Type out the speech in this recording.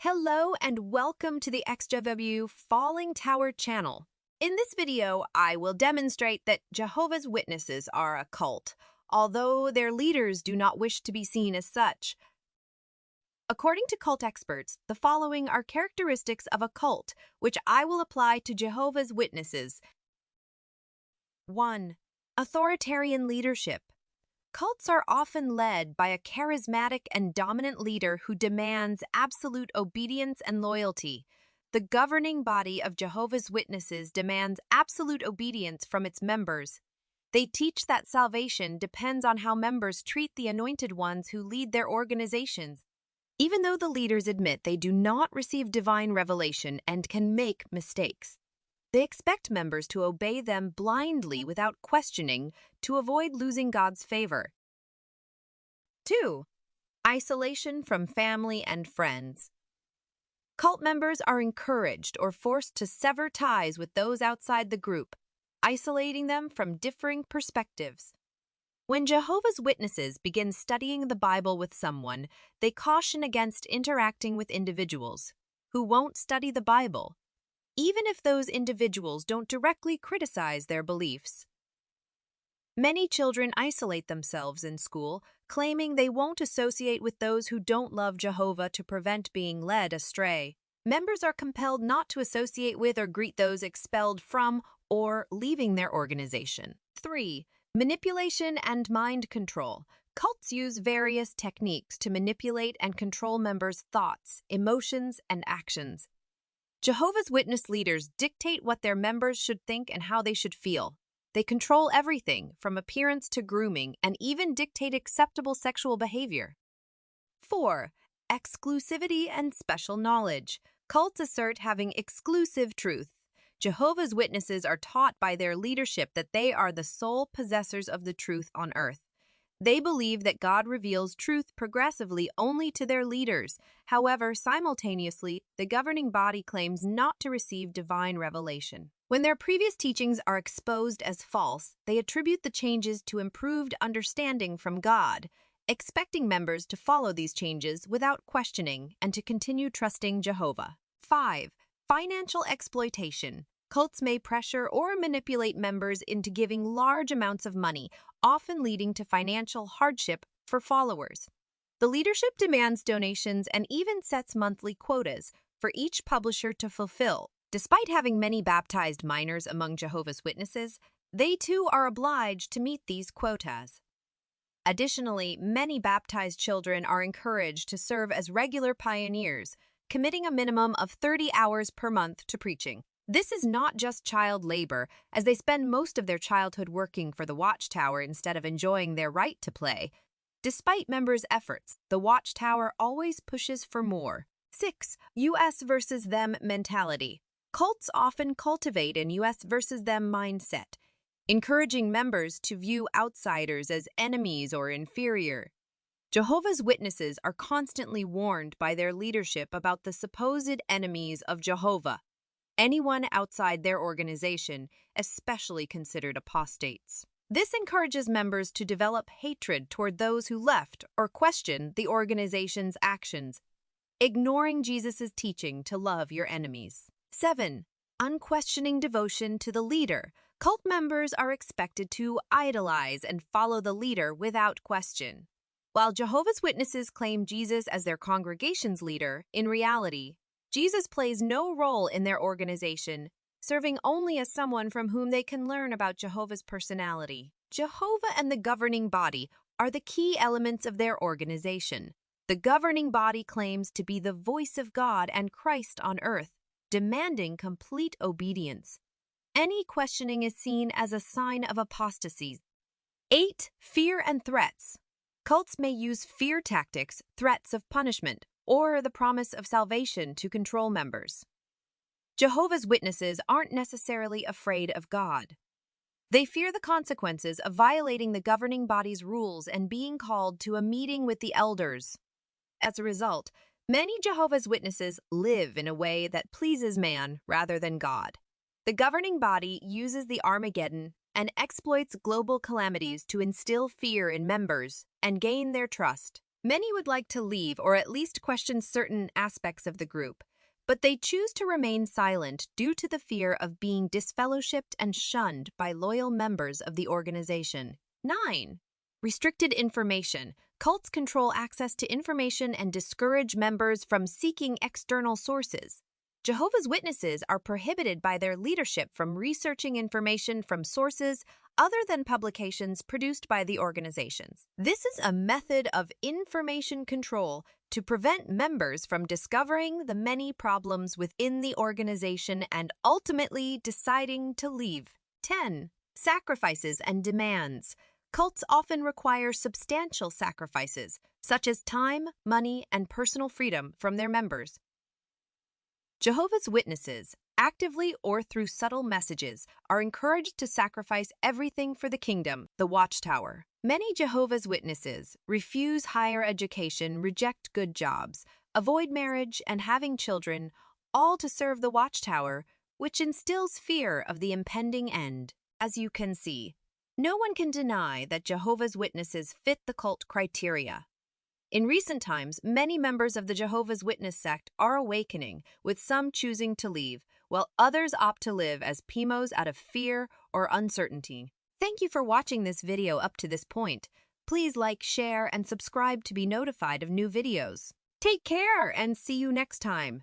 Hello and welcome to the XJW Falling Tower channel. In this video, I will demonstrate that Jehovah's Witnesses are a cult, although their leaders do not wish to be seen as such. According to cult experts, the following are characteristics of a cult, which I will apply to Jehovah's Witnesses. 1. Authoritarian leadership. Cults are often led by a charismatic and dominant leader who demands absolute obedience and loyalty. The governing body of Jehovah's Witnesses demands absolute obedience from its members. They teach that salvation depends on how members treat the anointed ones who lead their organizations. Even though the leaders admit they do not receive divine revelation and can make mistakes, they expect members to obey them blindly without questioning to avoid losing God's favor. 2. Isolation from family and friends. Cult members are encouraged or forced to sever ties with those outside the group, isolating them from differing perspectives. When Jehovah's Witnesses begin studying the Bible with someone, they caution against interacting with individuals who won't study the Bible, even if those individuals don't directly criticize their beliefs. Many children isolate themselves in school, claiming they won't associate with those who don't love Jehovah to prevent being led astray. Members are compelled not to associate with or greet those expelled from or leaving their organization. 3. Manipulation and mind control. Cults use various techniques to manipulate and control members' thoughts, emotions, and actions. Jehovah's Witness leaders dictate what their members should think and how they should feel. They control everything, from appearance to grooming, and even dictate acceptable sexual behavior. 4. Exclusivity and special knowledge. Cults assert having exclusive truth. Jehovah's Witnesses are taught by their leadership that they are the sole possessors of the truth on earth. They believe that God reveals truth progressively only to their leaders. However, simultaneously, the governing body claims not to receive divine revelation. When their previous teachings are exposed as false, they attribute the changes to improved understanding from God, expecting members to follow these changes without questioning and to continue trusting Jehovah. 5. Financial exploitation. Cults may pressure or manipulate members into giving large amounts of money, often leading to financial hardship for followers. The leadership demands donations and even sets monthly quotas for each publisher to fulfill. Despite having many baptized minors among Jehovah's Witnesses, they too are obliged to meet these quotas. Additionally, many baptized children are encouraged to serve as regular pioneers, committing a minimum of 30 hours per month to preaching. This is not just child labor, as they spend most of their childhood working for the Watchtower instead of enjoying their right to play. Despite members' efforts, the Watchtower always pushes for more. 6. US versus them mentality. Cults often cultivate an US versus them mindset, encouraging members to view outsiders as enemies or inferior. Jehovah's Witnesses are constantly warned by their leadership about the supposed enemies of Jehovah, anyone outside their organization, especially considered apostates. This encourages members to develop hatred toward those who left or question the organization's actions, ignoring Jesus' teaching to love your enemies. 7. Unquestioning devotion to the leader. Cult members are expected to idolize and follow the leader without question. While Jehovah's Witnesses claim Jesus as their congregation's leader, in reality, Jesus plays no role in their organization, serving only as someone from whom they can learn about Jehovah's personality. Jehovah and the governing body are the key elements of their organization. The governing body claims to be the voice of God and Christ on earth, demanding complete obedience. Any questioning is seen as a sign of apostasy. 8. Fear and threats. Cults may use fear tactics, threats of punishment, or the promise of salvation to control members. Jehovah's Witnesses aren't necessarily afraid of God. They fear the consequences of violating the governing body's rules and being called to a meeting with the elders. As a result, many Jehovah's Witnesses live in a way that pleases man rather than God. The governing body uses the Armageddon and exploits global calamities to instill fear in members and gain their trust. Many would like to leave or at least question certain aspects of the group, but they choose to remain silent due to the fear of being disfellowshipped and shunned by loyal members of the organization. 9. Restricted information. Cults control access to information and discourage members from seeking external sources. Jehovah's Witnesses are prohibited by their leadership from researching information from sources other than publications produced by the organizations. This is a method of information control to prevent members from discovering the many problems within the organization and ultimately deciding to leave. 10. Sacrifices and demands. Cults often require substantial sacrifices, such as time, money, and personal freedom from their members. Jehovah's Witnesses, actively or through subtle messages, are encouraged to sacrifice everything for the kingdom, the Watchtower. Many Jehovah's Witnesses refuse higher education, reject good jobs, avoid marriage and having children, all to serve the Watchtower, which instills fear of the impending end. As you can see, no one can deny that Jehovah's Witnesses fit the cult criteria. In recent times, many members of the Jehovah's Witness sect are awakening, with some choosing to leave, while others opt to live as PMOs out of fear or uncertainty. Thank you for watching this video up to this point. Please like, share, and subscribe to be notified of new videos. Take care and see you next time.